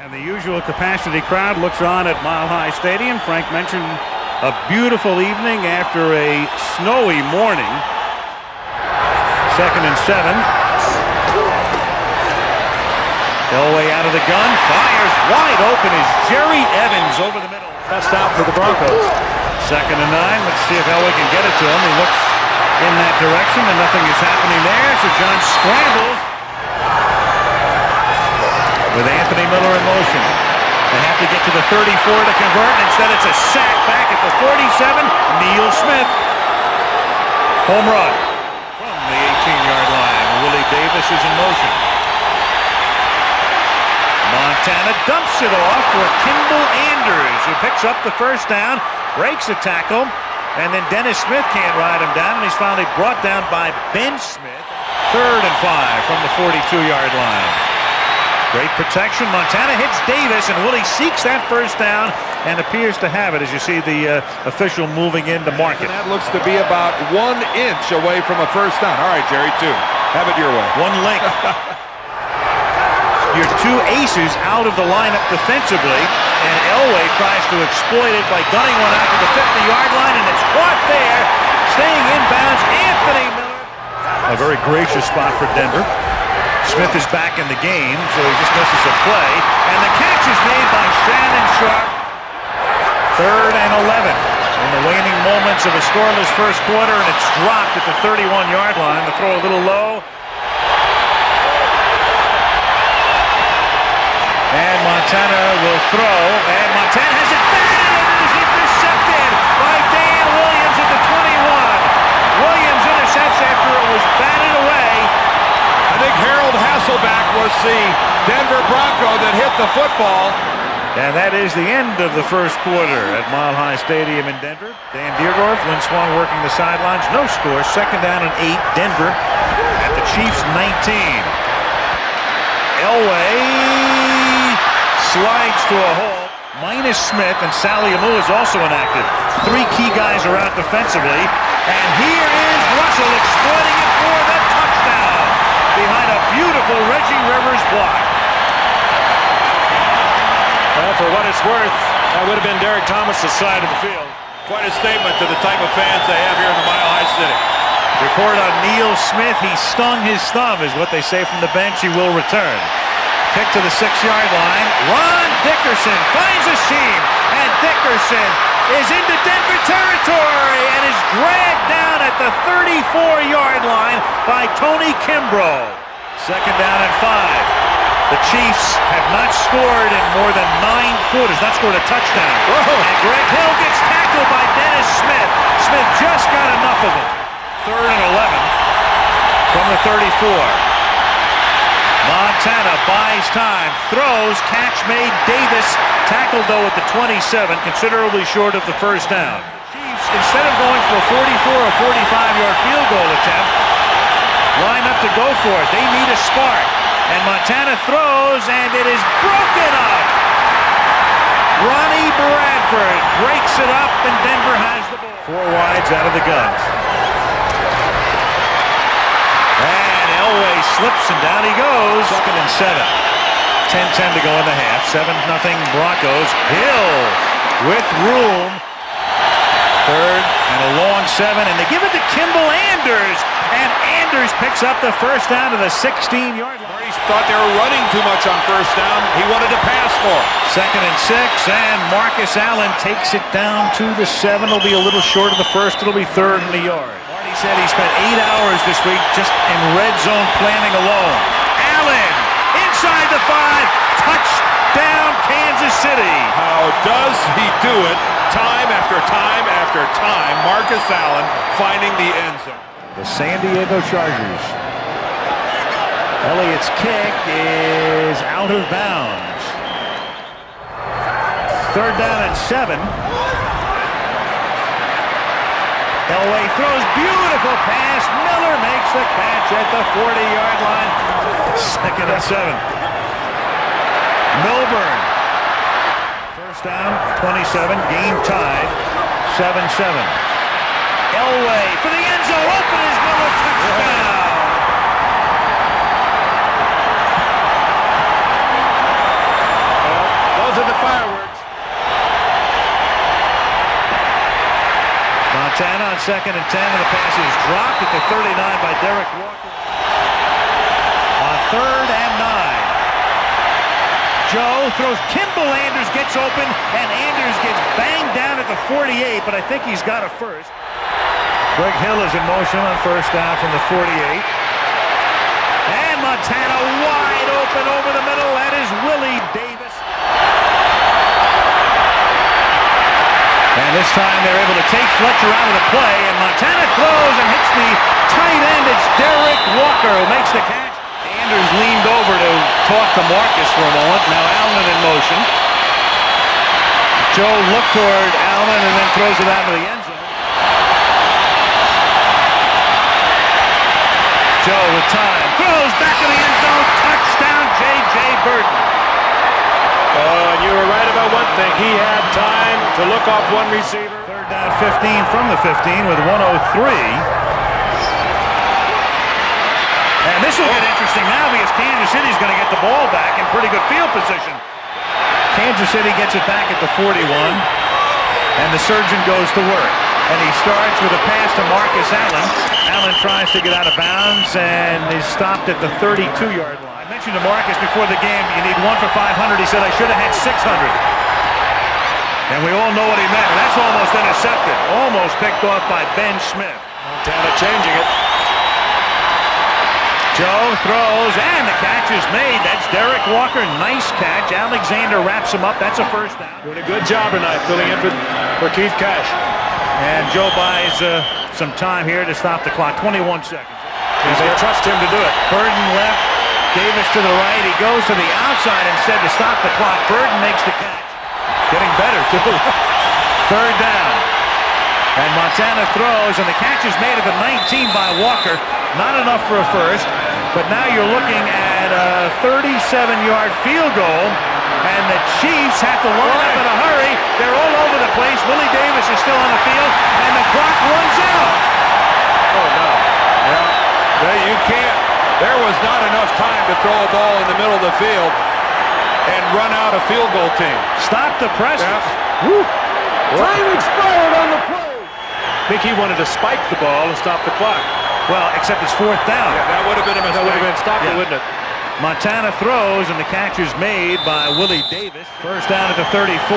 And the usual capacity crowd looks on at Mile High Stadium. Frank mentioned a beautiful evening after a snowy morning. 2nd and 7. Elway out of the gun, fires wide open as Jerry Evans over the middle. Touchdown for the Broncos. 2nd and 9. Let's see if Elway can get it to him. He looks in that direction and nothing is happening there. So John scrambles with Anthony Miller in motion. They have to get to the 34 to convert. Instead it's a sack back at the 47. Neil Smith. Home run from the 18-yard line. Willie Davis is in motion. Montana dumps it off for Kimball Anders, who picks up the first down, breaks a tackle, and then Dennis Smith can't ride him down, and he's finally brought down by Ben Smith. 3rd and 5 from the 42-yard line. Great protection. Montana hits Davis, and Willie seeks that first down and appears to have it as you see the official moving in to mark it. And that looks to be about 1 inch away from a first down. All right, Jerry, 2. Have it your way. One link. Your 2 aces out of the lineup defensively, and Elway tries to exploit it by gunning one out to the 50-yard line, and it's caught there. Staying inbounds, Anthony Miller. A very gracious spot for Denver. Smith is back in the game, so he just misses a play, and the catch is made by Shannon Sharpe. 3rd and 11 in the waning moments of a scoreless first quarter, and it's dropped at the 31-yard line. The throw a little low. And Montana will throw, and Montana has it batted, and it is intercepted by Dan Williams at the 21. Williams intercepts after it was batted away. I think Harold Hasselbeck was the Denver Bronco that hit the football. And that is the end of the first quarter at Mile High Stadium in Denver. Dan Deerdorf, Lynn Swan working the sidelines. No score, 2nd down and 8. Denver at the Chiefs' 19. Elway slides to a hole. Minus Smith, and Sally Amu is also inactive. 3 key guys are out defensively. And here is Russell exploiting it for the touchdown behind a beautiful Reggie Rivers block. Well, for what it's worth, that would have been Derek Thomas' side of the field. Quite a statement to the type of fans they have here in the Mile High City. Report on Neil Smith. He stung his thumb, is what they say from the bench. He will return. Kick to the 6-yard line. Ron Dickerson finds a seam, and Dickerson is into Denver territory and is dragged down at the 34-yard line by Tony Kimbrough. 2nd down and 5. The Chiefs have not scored in more than 9 quarters, not scored a touchdown. Whoa. And Greg Hill gets tackled by Dennis Smith. Smith just got enough of it. 3rd and 11 from the 34. Montana buys time, throws, catch made. Davis tackled though at the 27, considerably short of the first down. Chiefs, instead of going for a 44 or 45-yard field goal attempt, line up to go for it. They need a spark. And Montana throws, and it is broken up. Ronnie Bradford breaks it up, and Denver has the ball. 4 wides out of the gun. And Elway slips, and down he goes. 2nd and 7. 10-10 to go in the half. 7-0 Broncos. Hill with room. 3rd and a long 7, and they give it to Kimball Anders, and Anders picks up the first down to the 16-yard line. He thought they were running too much on first down. He wanted to pass more. 2nd and 6, and Marcus Allen takes it down to the 7. It'll be a little short of the first. It'll be 3rd in the yard. Marty said he spent 8 hours this week just in red zone planning alone. Allen inside the 5, touchdown Kansas City. How does he do it? Time after time after time, Marcus Allen finding the end zone. The San Diego Chargers. Elliott's kick is out of bounds. 3rd down and 7. Elway throws, beautiful pass. Miller makes the catch at the 40-yard line. 2nd and 7. Milburn. First down, 27, game tied, 7-7. Elway for the end zone, open is Miller, touchdown! fireworks. Montana on 2nd and 10, and the pass is dropped at the 39 by Derek Walker. On 3rd and 9. Joe throws. Kimball Anders gets open, and Anders gets banged down at the 48, but I think he's got a first. Greg Hill is in motion on 1st down from the 48. And Montana wide open over the middle. That is Willie Davis. And this time they're able to take Fletcher out of the play, and Montana throws and hits the tight end. It's Derek Walker who makes the catch. Anders leaned over to talk to Marcus for a moment. Now Allen in motion. Joe looked toward Allen and then throws it out to the end zone. Joe with time. Throws back to the end zone. Touchdown, J.J. Burton. And you were right about one thing. He had time to look off one receiver. 3rd down 15 from the 15 with 1:03. And this will get interesting now because Kansas City's going to get the ball back in pretty good field position. Kansas City gets it back at the 41, and the surgeon goes to work. And he starts with a pass to Marcus Allen. Allen tries to get out of bounds and is stopped at the 32-yard line. I mentioned to Marcus before the game, you need 1 for 500. He said, I should have had 600. And we all know what he meant. That's almost intercepted. Almost picked off by Ben Smith. Montana changing it. Joe throws, and the catch is made. That's Derek Walker. Nice catch. Alexander wraps him up. That's a first down. Doing a good job tonight, filling in for Keith Cash. And Joe buys some time here to stop the clock. 21 seconds. They trust him to do it. Burton left. Davis to the right. He goes to the outside instead to stop the clock. Burton makes the catch. Getting better, too. 3rd down. And Montana throws, and the catch is made at the 19 by Walker. Not enough for a first, but now you're looking at a 37-yard field goal, and the Chiefs have to line up in a hurry. They're all over the place. Willie Davis is still on the field, and the clock runs out. Oh, no. Yeah, you can't. There was not enough time to throw a ball in the middle of the field and run out a field goal team. Stop the press. Yeah. Time expired on the play. I think he wanted to spike the ball and stop the clock. Well, except it's 4th down. Yeah, that would have been a mistake. That would have been stopped, wouldn't it? Montana throws, and the catch is made by Willie Davis. 1st down at the 34.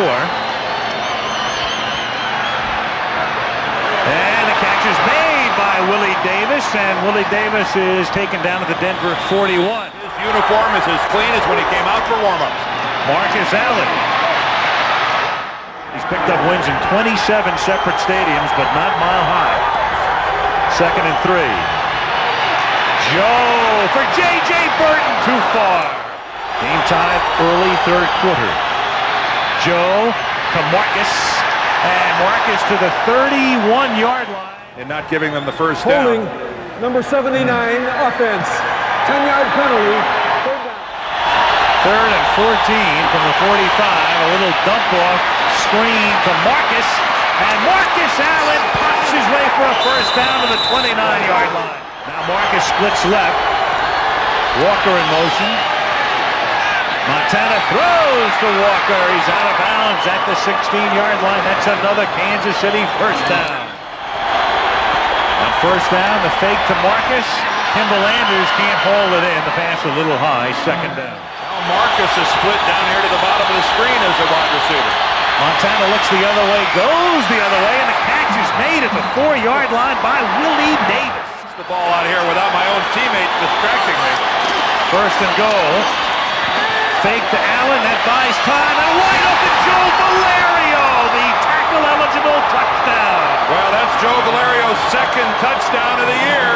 And the catch is made by Willie Davis, and Willie Davis is taken down at the Denver 41. His uniform is as clean as when he came out for warm-ups. Marcus Allen. He's picked up wins in 27 separate stadiums, but not Mile High. 2nd and 3. Joe for J.J. Burton, too far. Game time, early 3rd quarter. Joe to Marcus, and Marcus to the 31-yard line. And not giving them the first Holding down. number 79 offense. 10-yard penalty. 3rd and 14 from the 45. A little dump off screen to Marcus. And Marcus Allen pops his way for a first down to the 29-yard line. Now Marcus splits left. Walker in motion. Montana throws to Walker. He's out of bounds at the 16-yard line. That's another Kansas City first down. On 1st down, the fake to Marcus. Kimball Anders can't hold it in. The pass a little high. 2nd down. Now Marcus is split down here to the bottom of the screen as a wide receiver. Montana looks the other way, goes the other way, and the catch is made at the 4-yard line by Willie Davis. The ball out here without my own teammate distracting me. 1st and goal. Fake to Allen, that buys time, and wide open Joe Valerio, the tackle-eligible touchdown. Well, that's Joe Valerio's 2nd touchdown of the year.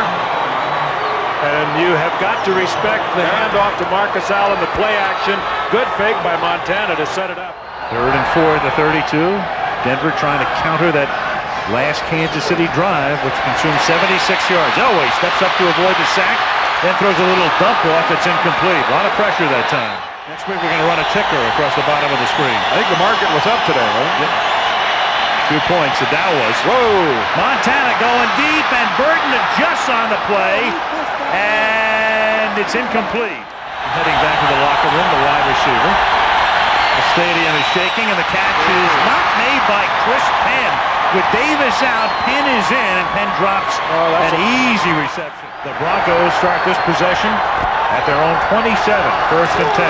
And you have got to respect the handoff to Marcus Allen, the play action. Good fake by Montana to set it up. 3rd and 4 at the 32. Denver trying to counter that last Kansas City drive, which consumed 76 yards. Elway steps up to avoid the sack, then throws a little dump off that's incomplete. A lot of pressure that time. Next week we're going to run a ticker across the bottom of the screen. I think the market was up today, right? Yep. 2 points, the Dow was. Whoa! Montana going deep, and Burton adjusts on the play, and it's incomplete. Heading back to the locker room, the wide receiver. The stadium is shaking, and the catch is not made by Chris Penn. With Davis out, Penn is in, and Penn drops an easy reception. The Broncos start this possession at their own 27, 1st and 10.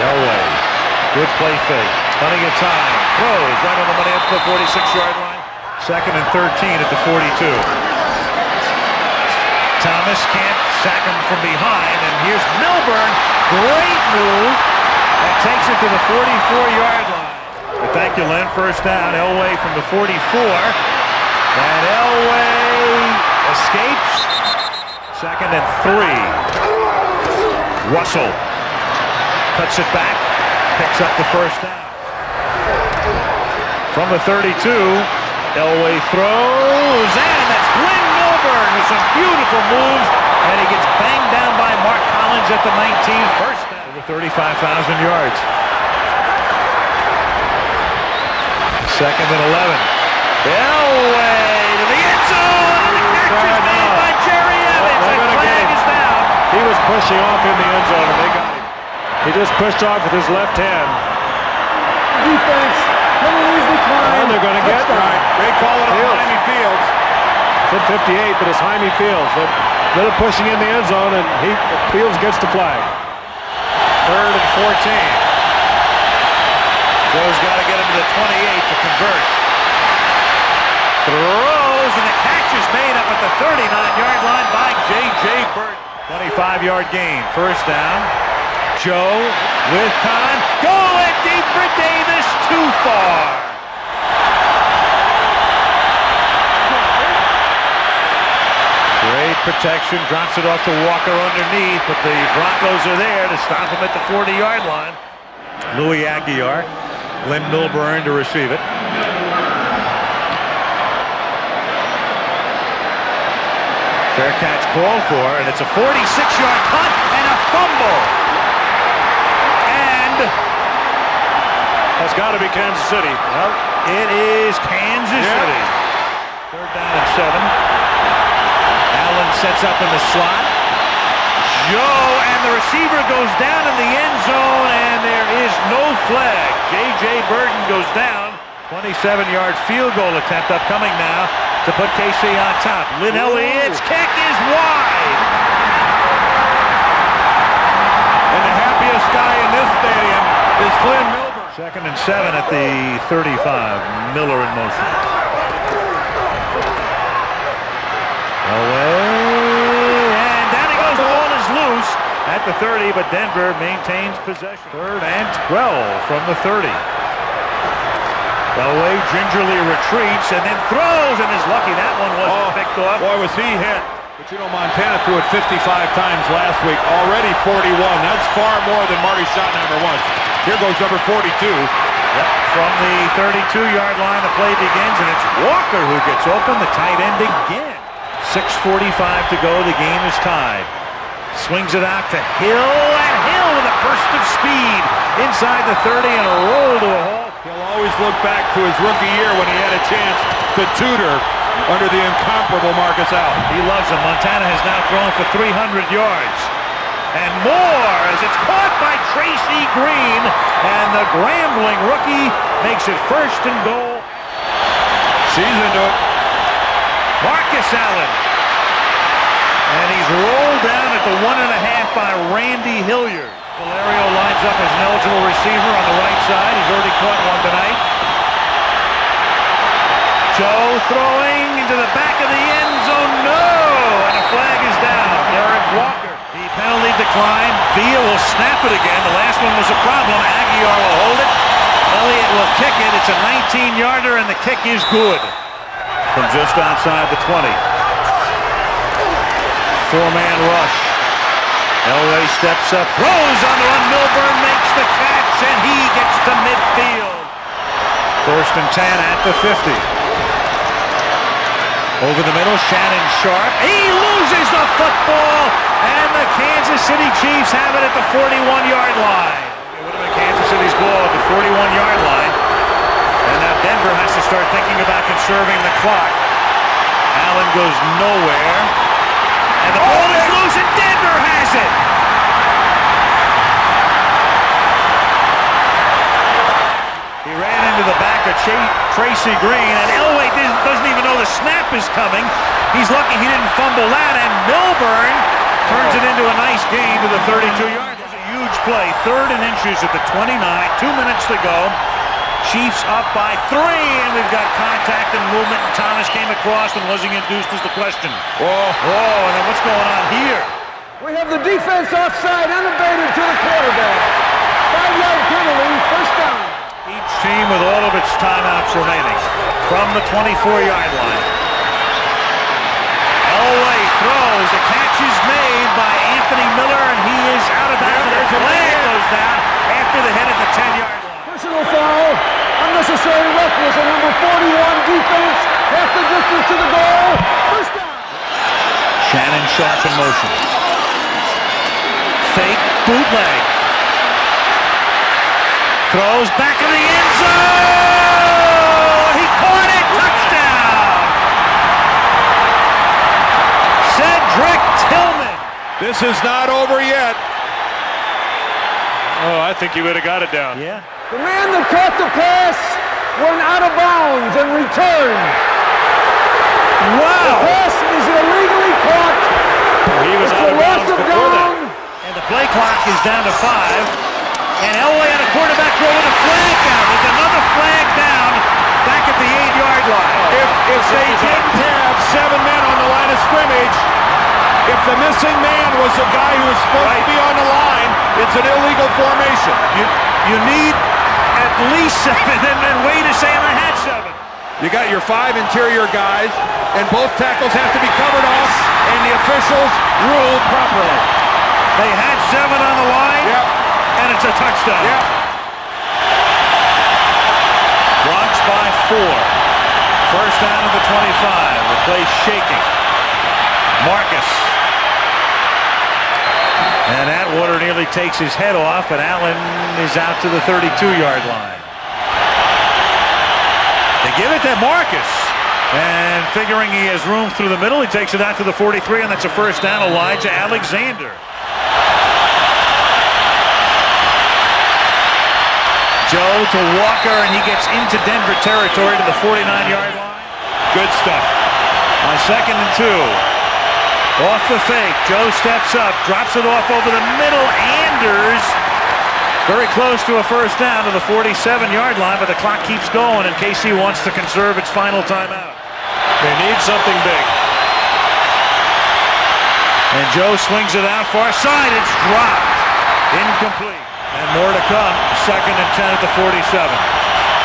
Elway, good play fake, plenty of time, throws right on the money up to the 46-yard line. 2nd and 13 at the 42. Thomas can't sack him from behind, and here's Milburn. Great move. That takes it to the 44-yard line. But thank you, Len. First down, Elway from the 44. And Elway escapes. 2nd and 3. Russell cuts it back, picks up the first down. From the 32, Elway throws, and that's Glenn Milburn with some beautiful moves, and he gets banged down by Mark Collins at the 19. First down. Over 35,000 yards. 2nd and 11. Elway to the end zone, and the catch is made by Jerry Evans, and flag is down. He was pushing off in the end zone, and they got him. He just pushed off with his left hand. Defense, penalties decline. And they're going to get Right. They call it on Jaime Fields. It's at 58, but it's Jaime Fields. They're pushing in the end zone, and Fields gets the flag. 3rd and 14. Joe's got to get him to the 28 to convert. Throws, and the catch is made up at the 39-yard line by J.J. Burton. 25-yard gain. First down. Joe with time. Going deep for Davis. Too far. Great protection. Drops it off to Walker underneath, but the Broncos are there to stop him at the 40-yard line. Louis Aguiar. Glenn Milburn to receive it. Fair catch called for, and it's a 46-yard punt and a fumble. And That's got to be Kansas City. well, it is Kansas City. 3rd down and 7. Allen sets up in the slot. Joe, and the receiver goes down in the end zone, and there is no flag. J.J. Burton goes down. 27-yard field goal attempt upcoming now to put KC on top. Lynn Elliott's kick is wide. And the happiest guy in this stadium is Glenn Milburn. 2nd and 7 at the 35. Miller in motion. Elway. Loose at the 30, but Denver maintains possession. 3rd and 12 from the 30. Elway gingerly retreats and then throws, and is lucky that one wasn't picked off. Boy, was he hit. But you know, Montana threw it 55 times last week. Already 41. That's far more than Marty Schottenheimer was. Here goes number 42. Yep. From the 32-yard line, the play begins, and it's Walker who gets open, the tight end again. 6:45 to go. The game is tied. Swings it out to Hill, and Hill with a burst of speed inside the 30 and a roll to a halt. He'll always look back to his rookie year when he had a chance to tutor under the incomparable Marcus Allen. He loves him. Montana has now thrown for 300 yards. And more as it's caught by Tracy Green, and the Grambling rookie makes it 1st and goal. She's into it. Marcus Allen. And he's rolled down at the 1.5 by Randy Hilliard. Valerio lines up as an eligible receiver on the right side. He's already caught one tonight. Joe throwing into the back of the end zone. No! And a flag is down. Eric Walker. The penalty decline. Villa will snap it again. The last one was a problem. Aguiar will hold it. Elliott will kick it. It's a 19-yarder, and the kick is good. From just outside the 20. 4-man rush. Elway steps up, throws on the run. Milburn makes the catch, and he gets to midfield. 1st and 10 at the 50. Over the middle, Shannon Sharpe. He loses the football, and the Kansas City Chiefs have it at the 41-yard line. It would have been Kansas City's ball at the 41-yard line. And now Denver has to start thinking about conserving the clock. Allen goes nowhere. And the ball is loose, and Denver has it. Tracy Green, and Elway doesn't even know the snap is coming. He's lucky he didn't fumble that, and Milburn turns it into a nice gain to the 32-yard line. A huge play, 3rd and inches at the 29, 2 minutes to go. Chiefs up by 3, and we've got contact and movement, and Thomas came across and wasn't induced is the question. Whoa, and then what's going on here? We have the defense offside, unabated to the quarterback. 5-yard penalty, first down. Each team with all of its timeouts remaining from the 24-yard line. Elway throws. The catch is made by Anthony Miller, and he is out of bounds. The flag goes down after the hit at the 10-yard line. Personal foul, unnecessary roughness on number 41 defense, half the distance to the goal, first down. Shannon Sharpe in motion. Fake bootleg. Throws back in the end zone. He caught it. Touchdown. Cedric Tillman. this is not over yet. Oh, I think he would have got it down. Yeah. The man that caught the pass went out of bounds and returned. Wow. The pass is illegally caught. He was It's out a of loss bounds of before down. that. And the play clock is down to 5. And Elway had a quarterback throw with a flag down. There's another flag down back at the 8-yard line. If they didn't have 7 men on the line of scrimmage, if the missing man was the guy who was supposed to be on the line, it's an illegal formation. You need at least 7, and Wade is saying I had 7. You got your 5 interior guys, and both tackles have to be covered off, and the officials ruled properly. They had 7 on the line, Yep. and it's a touchdown. Yep. Bronx by 4. First down at the 25. The play's shaking. Marcus. And Atwater nearly takes his head off, but Allen is out to the 32-yard line. They give it to Marcus. And figuring he has room through the middle, he takes it out to the 43, and that's a first down. Elijah Alexander. Joe to Walker, and he gets into Denver territory to the 49-yard line. Good stuff. On 2nd and 2. Off the fake. Joe steps up, drops it off over the middle. Anders very close to a first down to the 47-yard line, but the clock keeps going, and KC wants to conserve its final timeout. They need something big. And Joe swings it out far side. It's dropped. Incomplete. And more to come. 2nd and 10 at the 47.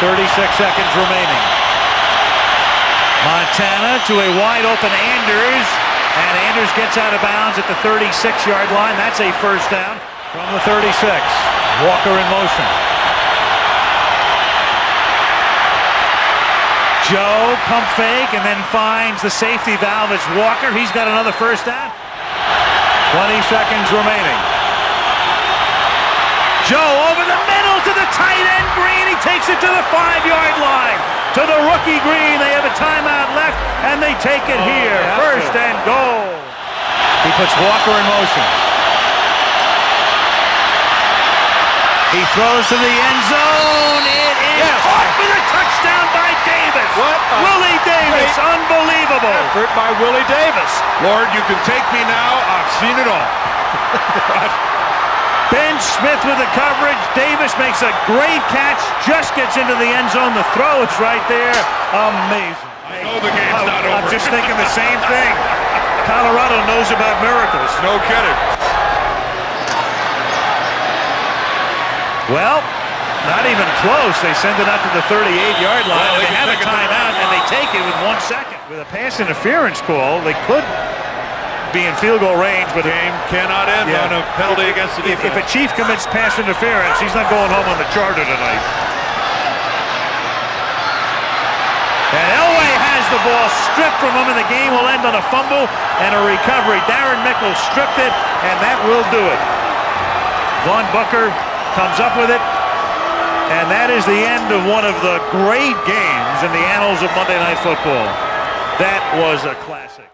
36 seconds remaining. Montana to a wide open Anders. And Anders gets out of bounds at the 36-yard line. That's a first down from the 36. Walker in motion. Joe pump fake and then finds the safety valve. It's Walker. He's got another first down. 20 seconds remaining. Joe over the middle to the tight end Green. He takes it to the 5-yard line. To the rookie Green. They have a timeout left, and they take it here. First and goal. He puts Walker in motion. He throws to the end zone. It is caught for the touchdown by Davis. Willie Davis. Unbelievable. Effort by Willie Davis. Lord, you can take me now. I've seen it all. Ben Smith with the coverage. Davis makes a great catch. Just gets into the end zone. The throw is right there. Amazing. I know the game's not over. I'm just thinking the same thing. Colorado knows about miracles. No kidding. Well, not even close. They send it out to the 38-yard line. Well, they have a timeout, and they take it with 1 second. With a pass interference call, they could be in field goal range, but Game cannot end on a penalty against the defense. If a Chief commits pass interference, he's not going home on the charter tonight. And Elway has the ball stripped from him, and the game will end on a fumble and a recovery. Darren Mickle stripped it, and that will do it. Vaughn Booker comes up with it, and that is the end of one of the great games in the annals of Monday Night Football. That was a classic.